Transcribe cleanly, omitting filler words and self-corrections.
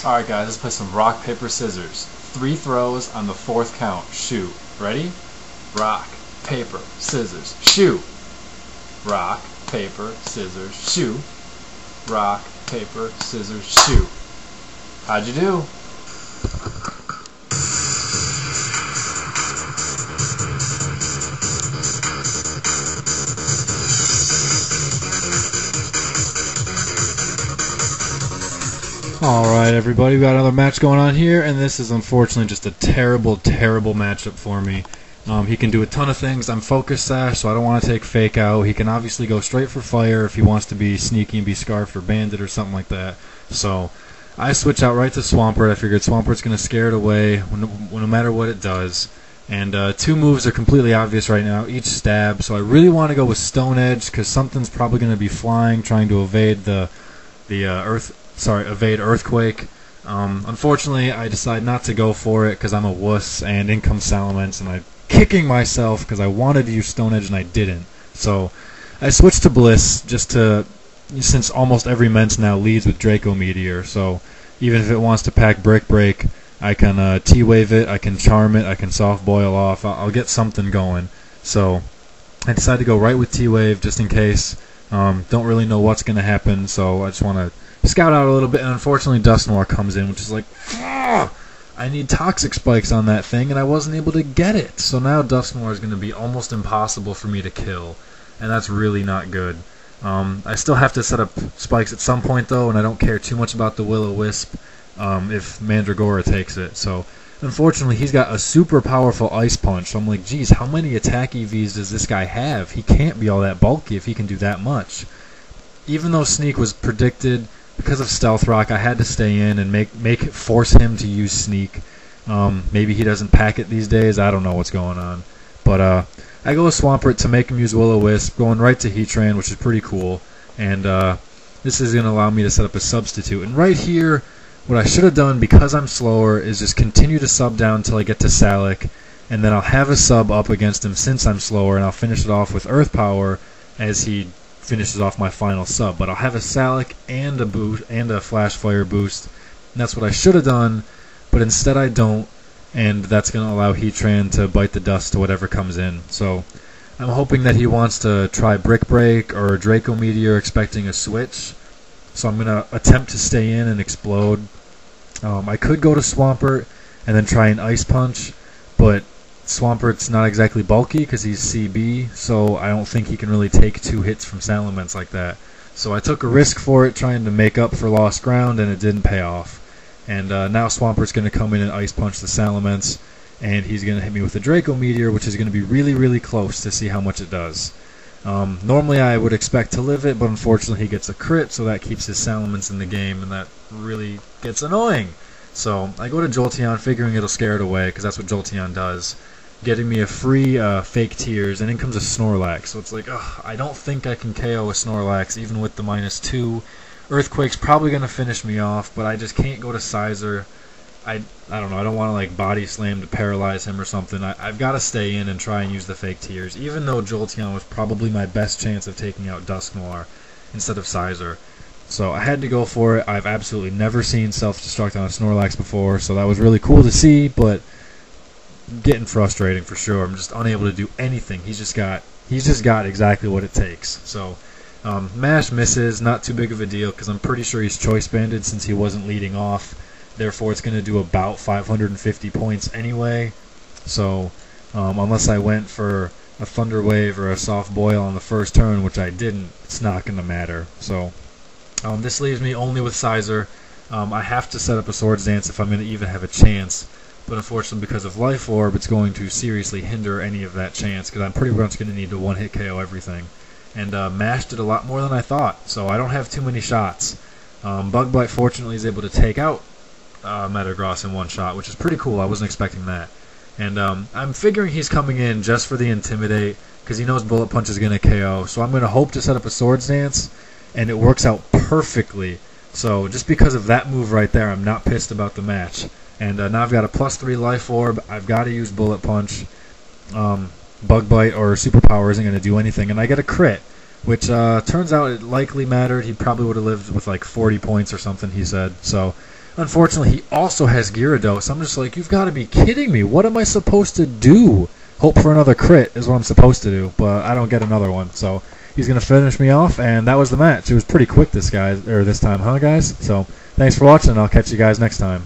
Alright guys, let's play some rock, paper, scissors. 3 throws on the 4th count. Shoot. Ready? Rock, paper, scissors, shoot. Rock, paper, scissors, shoot. Rock, paper, scissors, shoot. How'd you do? Alright everybody, we got another match going on here, and this is unfortunately just a terrible matchup for me. He can do a ton of things. I'm focus sash, so I don't want to take fake out. He can obviously go straight for fire if he wants to be sneaky and be scarf or bandit or something like that. So I switch out right to Swampert. I figured Swampert's going to scare it away no matter what it does. And 2 moves are completely obvious right now, each stab. So I really want to go with Stone Edge because something's probably going to be flying, trying to evade evade Earthquake. Unfortunately, I decide not to go for it because I'm a wuss, and in comes Salamence, and I'm kicking myself because I wanted to use Stone Edge and I didn't. So I switched to Bliss since almost every Ment now leads with Draco Meteor. So even if it wants to pack Brick Break, I can T-Wave it, I can Charm it, I can Soft Boil off. I'll get something going. So I decided to go right with T-Wave just in case. Don't really know what's going to happen, so I just want to scout out a little bit, and unfortunately Dusknoir comes in, which is like, I need Toxic Spikes on that thing, and I wasn't able to get it. So now Dusknoir is going to be almost impossible for me to kill, and that's really not good. I still have to set up spikes at some point, though, and I don't care too much about the Will-O-Wisp if Mandragora takes it. So unfortunately, he's got a super powerful Ice Punch, so I'm like, geez, how many attack EVs does this guy have? He can't be all that bulky if he can do that much. Even though Sneak was predicted, because of Stealth Rock, I had to stay in and force him to use Sneak. Maybe he doesn't pack it these days. I don't know what's going on. But I go with Swampert to make him use Will-O-Wisp, going right to Heatran, which is pretty cool. And this is going to allow me to set up a substitute. And right here, what I should have done, because I'm slower, is just continue to sub down until I get to Salic. And then I'll have a sub up against him since I'm slower, and I'll finish it off with Earth Power as he finishes off my final sub. But I'll have a Salic and a boost and a Flash Fire boost. And that's what I should have done, but instead I don't, and that's going to allow Heatran to bite the dust to whatever comes in. So I'm hoping that he wants to try Brick Break or Draco Meteor, expecting a switch. So I'm going to attempt to stay in and explode. I could go to Swampert and then try an Ice Punch, but Swampert's not exactly bulky because he's CB, so I don't think he can really take 2 hits from Salamence like that. So I took a risk for it, trying to make up for lost ground, and it didn't pay off. And now Swampert's going to come in and Ice Punch the Salamence, and he's going to hit me with a Draco Meteor, which is going to be really close to see how much it does. Normally I would expect to live it, but unfortunately he gets a crit, so that keeps his Salamence in the game, and that really gets annoying. So I go to Jolteon, figuring it'll scare it away, because that's what Jolteon does, getting me a free fake Tears, and in comes a Snorlax. So it's like, I don't think I can KO a Snorlax, even with the -2. Earthquake's probably going to finish me off, but I just can't go to Sizer. I don't know, I don't want to like body slam to paralyze him or something. I've got to stay in and try and use the fake Tears, even though Jolteon was probably my best chance of taking out Dusknoir instead of Sizer. So I had to go for it. I've absolutely never seen self-destruct on a Snorlax before, so that was really cool to see, but getting frustrating for sure. I'm just unable to do anything. He's just got exactly what it takes. So Mash misses, not too big of a deal because I'm pretty sure he's Choice Banded since he wasn't leading off. Therefore, it's going to do about 550 points anyway. So unless I went for a Thunder Wave or a Soft Boil on the first turn, which I didn't, it's not going to matter. So this leaves me only with Sizer. I have to set up a Swords Dance if I'm going to even have a chance. But unfortunately, because of Life Orb, it's going to seriously hinder any of that chance, because I'm pretty much going to need to one-hit KO everything. And Mash did a lot more than I thought, so I don't have too many shots. Bug Bite, fortunately, is able to take out Metagross in one shot, which is pretty cool. I wasn't expecting that. And I'm figuring he's coming in just for the Intimidate, because he knows Bullet Punch is going to KO. So I'm going to hope to set up a Swords Dance, and it works out perfectly. So just because of that move right there, I'm not pissed about the match. And now I've got a +3 Life Orb. I've got to use Bullet Punch. Bug Bite or Superpower isn't going to do anything. And I get a crit, which turns out it likely mattered. He probably would have lived with like 40 points or something, he said. So Unfortunately, he also has Gyarados. I'm just like, you've got to be kidding me. What am I supposed to do? Hope for another crit is what I'm supposed to do, but I don't get another one. So he's going to finish me off, and that was the match. It was pretty quick this time, huh, guys? So thanks for watching, and I'll catch you guys next time.